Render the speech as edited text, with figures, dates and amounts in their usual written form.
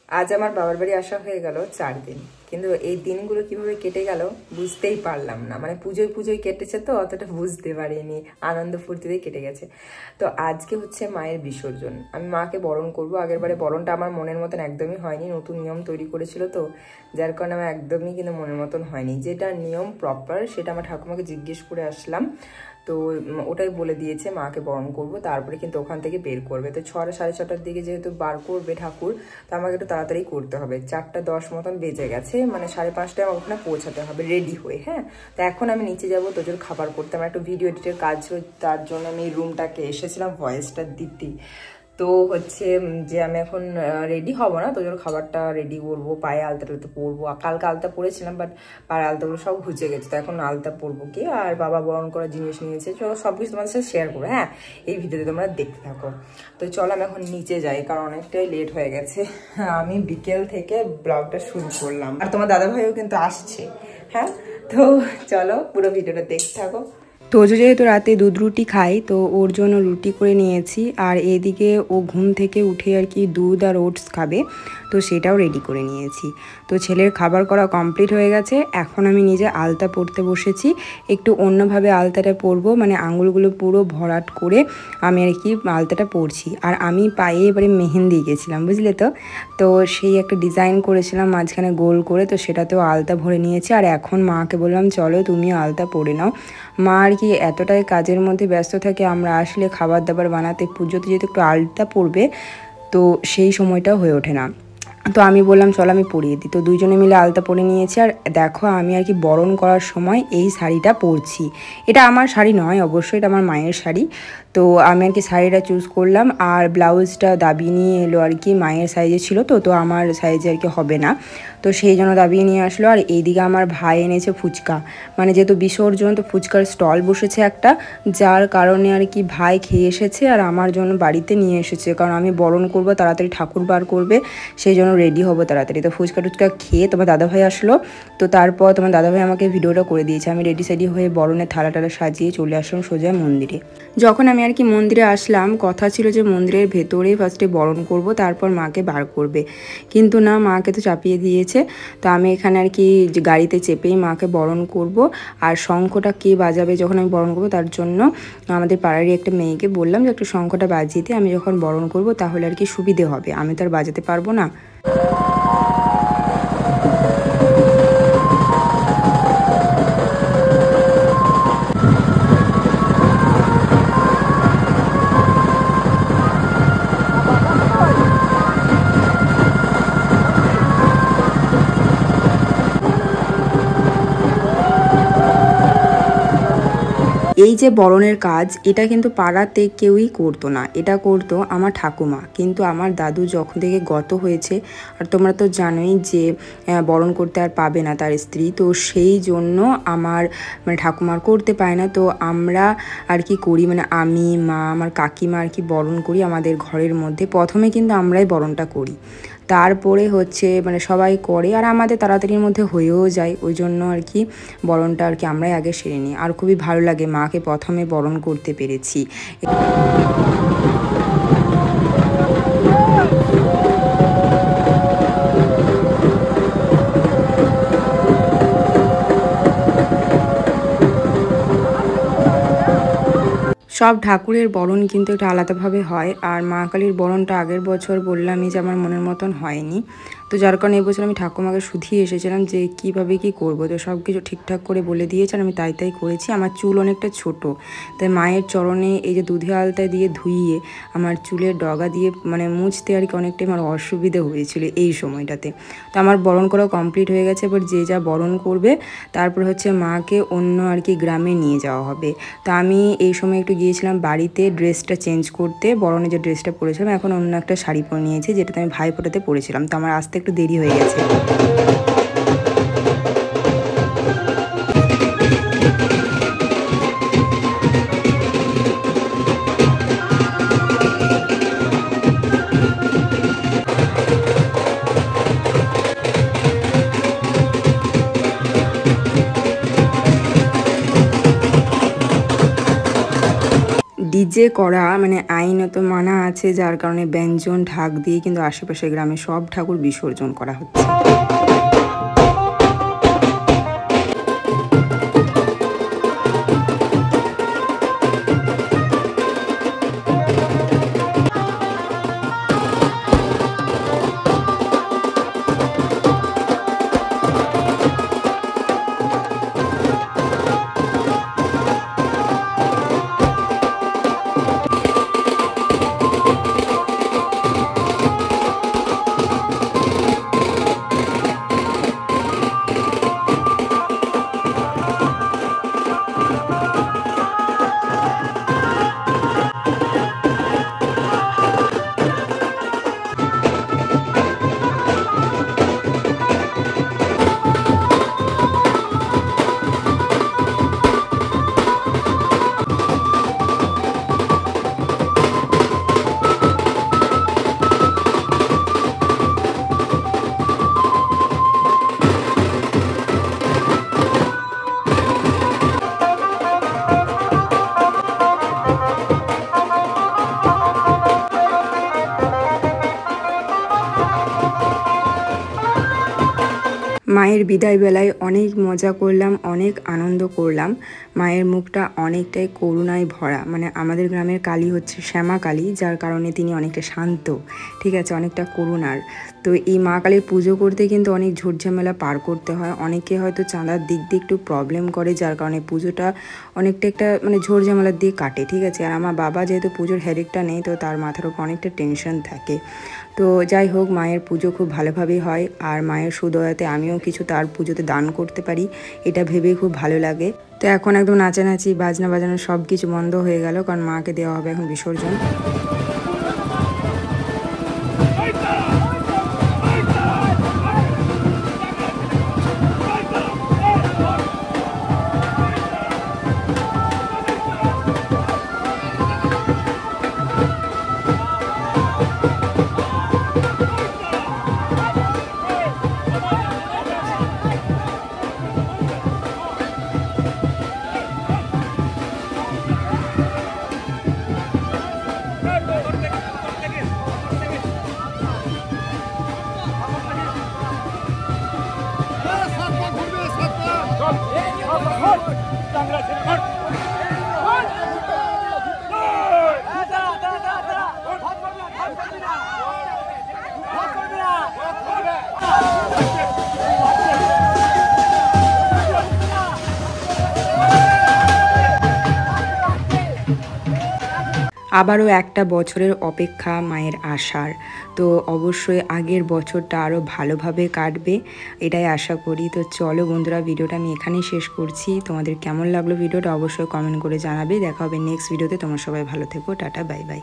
আজ আমার বাবার বাড়ি আসা হয়ে গেল 4 দিন, কিন্তু এই দিনগুলো কিভাবে কেটে গেল বুঝতেই পারলাম না। মানে পুজোয় কেটেছে তো অতটা বুঝতে পারিনি, আনন্দ ফুর্তিতেই কেটে গেছে। তো আজকে হচ্ছে মায়ের বিসর্জন, আমি মাকে বরণ করব। আগের বারে বরণটা আমার মনের মতন একদমই হয়নি, নতুন নিয়ম তৈরি করেছিল তো, যার কারণে আমার একদমই কিন্তু মনের মতন হয়নি। যেটা নিয়ম প্রপার সেটা আমার ঠাকুমাকে জিজ্ঞেস করে আসলাম, তো ওটাই বলে দিয়েছে মাকে বরণ করব, তারপরে কিন্তু ওখান থেকে বের করবে। তো 6টা সাড়ে 6টার দিকে যেহেতু বার করবে ঠাকুর, তো আমাকে একটু তাড়াতাড়ি করতে হবে। 4টা 10 মতন বেজে গেছে, মানে 5:30টায় আমার ওখানে পৌঁছাতে হবে রেডি হয়ে। হ্যাঁ, তো এখন আমি নিচে যাবো তোজোর খাবার করতে, আমার একটু ভিডিও এডিটের কাজ, তার জন্য আমি রুমটাকে এসেছিলাম ভয়েসটা দিতে। তো হচ্ছে যে আমি এখন রেডি হব না, তোজোর খাবারটা রেডি করবো, পায়ে আলতাটা পরবো। কালকে আলতা পরেছিলাম, বাট পায়ে আলতাগুলো সব ঘুচে গেছে, তো এখন আলতা পরবো কি। আর বাবা বরণ করার জিনিস নিয়েছে, চলো সব কিছু তোমাদের সাথে শেয়ার করবো। হ্যাঁ, এই ভিডিওতে তোমরা দেখতে থাকো। তো চলো আমি এখন নিচে যাই, কারণ অনেকটাই লেট হয়ে গেছে। আমি বিকেল থেকে ব্লগটা শুরু করলাম, আর তোমার দাদাভাইও কিন্তু আসছে। হ্যাঁ, তো চলো পুরো ভিডিওটা দেখতে থাকো। তোজো যেহেতু রাতে দুধ রুটি খাই, তো ওর জন্য রুটি করে নিয়েছি। আর এদিকে ও ঘুম থেকে উঠে আর কি দুধ আর ওটস খাবে, তো সেটাও রেডি করে নিয়েছি। তো ছেলের খাবার করা কমপ্লিট হয়ে গেছে, এখন আমি নিজে আলতা পরতে বসেছি। একটু অন্যভাবে আলতাটা পরবো, মানে আঙুলগুলো পুরো ভরাট করে আমি আর কি আলতাটা পরছি। আর আমি পায়ে এবারে মেহেন্দি গেছিলাম, বুঝলে তো। তো সেই একটা ডিজাইন করেছিলাম মাঝখানে গোল করে, তো সেটাতেও আলতা ভরে নিয়েছি। আর এখন মাকে বললাম চলো তুমিও আলতা পরে নাও। মা আর কি এতটাই কাজের মধ্যে ব্যস্ত থাকে, আমরা আসলে খাবার দাবার বানাতে, পুজোতে যেহেতু একটু আলতা পরবে, তো সেই সময়টা হয়ে ওঠে না। তো আমি বললাম চল আমি পরিয়ে দিই, তো দুইজনে মিলে আলতা পরে নিয়েছি। আর দেখো আমি আর কি বরণ করার সময় এই শাড়িটা পরছি। এটা আমার শাড়ি নয় অবশ্যই, এটা আমার মায়ের শাড়ি। তো আমি আর কি শাড়িটা চুজ করলাম, আর ব্লাউজটা দাবি নিয়ে এলো আর কি, মায়ের সাইজে ছিল তো, তো আমার সাইজে আর কি হবে না, তো সেই জন্য দাবিয়ে নিয়ে আসলো। আর এইদিকে আমার ভাই এনেছে ফুচকা, মানে যেহেতু বিসর্জন তো ফুচকার স্টল বসেছে একটা, যার কারণে আর কি ভাই খেয়ে এসেছে আর আমার জন্য বাড়িতে নিয়ে এসেছে, কারণ আমি বরণ করব, তাড়াতাড়ি ঠাকুর বার করবে, সেই জন্য রেডি হবো তাড়াতাড়ি। তো ফুচকা টুচকা খেয়ে তোমার দাদাভাই আসলো, তো তারপর তোমার দাদাভাই আমাকে ভিডিওটা করে দিয়েছে। আমি রেডি সেডি হয়ে বরণের থালা টালা সাজিয়ে চলে আসলাম সোজা মন্দিরে। যখন আমি আর কি মন্দিরে আসলাম, কথা ছিল যে মন্দিরের ভেতরে ফার্স্টে বরণ করব, তারপর মাকে বার করবে, কিন্তু না, মাকে তো চাপিয়ে দিয়েছে। তো আমি এখানে আর কি গাড়িতে চেপেই মাকে বরণ করব। আর শঙ্খটা কে বাজাবে যখন আমি বরণ করব, তার জন্য আমাদের পাড়ারই একটা মেয়েকে বললাম যে একটু শঙ্খটা বাজিয়ে দিয়ে, আমি যখন বরণ করব তাহলে আর কি সুবিধে হবে, আমি তো আর বাজাতে পারবো না। এই যে বরণের কাজ, এটা কিন্তু পাড়াতে কেউই করতো না, এটা করতো আমার ঠাকুমা। কিন্তু আমার দাদু যখন থেকে গত হয়েছে, আর তোমরা তো জানোই যে বরণ করতে আর পাবে না তার স্ত্রী, তো সেই জন্য আমার মানে ঠাকুমার করতে পায় না, তো আমরা আর কি করি, মানে আমি, মা, আমার কাকিমা আর কি বরণ করি আমাদের ঘরের মধ্যে। প্রথমে কিন্তু আমরাই বরণটা করি, তারপরে হচ্ছে মানে সবাই করে, আর আমাদের তাড়াতাড়ির মধ্যে হয়েও যায়, ওই জন্য আর কি বরণটা আর কি আমরাই আগে সেরে নিই। আর খুবই ভালো লাগে মাকে প্রথমে বরণ করতে পেরেছি। সব ঠাকুরের বরণ কিন্তু একটু আলাদাভাবে হয়, আর মা কালীর বরণটা আগের বছর বললামই যে আমার মনের মতন হয়নি, তো যার কারণে এবছর আমি ঠাকুমাকে শুধিয়ে এসেছিলাম যে কীভাবে কী করবো। তো সব কিছু ঠিকঠাক করে বলে দিয়েছে, আর আমি তাই করেছি। আমার চুল অনেকটা ছোট, তাই মায়ের চরণে এই যে দুধে আলতা দিয়ে ধুইয়ে আমার চুলের ডগা দিয়ে মানে মুছতে আর কি অনেকটাই আমার অসুবিধে হয়েছিল এই সময়টাতে। তো আমার বরণ করা কমপ্লিট হয়ে গেছে, এবার যে যা বরণ করবে, তারপর হচ্ছে মাকে অন্য আর কি গ্রামে নিয়ে যাওয়া হবে। তো আমি এই সময় একটু গিয়েছিলাম বাড়িতে ড্রেসটা চেঞ্জ করতে, বরণে যে ড্রেসটা পরেছিলাম এখন অন্য একটা শাড়ি পরে নিয়েছি, যেটাতে আমি ভাই ফোটাতে পরেছিলাম, তো আমার আসতে একটু দেরি হয়ে গেছে। ডিজে করা, মানে আইনত মানা আছে, যার কারণে ব্যঞ্জন ঢাক দিয়ে কিন্তু আশেপাশের গ্রামে সব ঠাকুর বিসর্জন করা হচ্ছে। মায়ের বিদায় বেলায় অনেক মজা করলাম, অনেক আনন্দ করলাম। মায়ের মুখটা অনেকটাই করুণায় ভরা, মানে আমাদের গ্রামের কালী হচ্ছে শ্যামা কালী, যার কারণে তিনি অনেকটা শান্ত, ঠিক আছে, অনেকটা করুণার। তো এই মা কালীর পুজো করতে কিন্তু অনেক ঝুটঝামেলা পার করতে হয়। অনেকে হয়তো চাঁদার দিক দিয়ে একটু প্রবলেম করে, যার কারণে পুজোটা অনেকটা একটা মানে ঝোড়ঝামেলার দিয়ে কাটে, ঠিক আছে। আর আমার বাবা যেহেতু পুজোর হেডেকটা নেই, তো তার মাথার উপর অনেকটা টেনশন থাকে। তো যাই হোক, মায়ের পুজো খুব ভালোভাবেই হয়, আর মায়ের সুদয়াতে আমিও কিছু তার পুজোতে দান করতে পারি, এটা ভেবেই খুব ভালো লাগে। তো এখন একদম নাচানাচি বাজনা বাজানো সব কিছু বন্ধ হয়ে গেল, কারণ মাকে দেওয়া হবে এখন বিসর্জন। আবারও একটা বছরের অপেক্ষা মায়ের আসার। তো অবশ্যই আগের বছরটা আরও ভালোভাবে কাটবে, এটাই আশা করি। তো চলো বন্ধুরা, ভিডিওটা আমি এখানেই শেষ করছি। তোমাদের কেমন লাগলো ভিডিওটা অবশ্যই কমেন্ট করে জানাবে। দেখা হবে নেক্সট ভিডিওতে। তোমরা সবাই ভালো থেকো, টাটা, বাই বাই।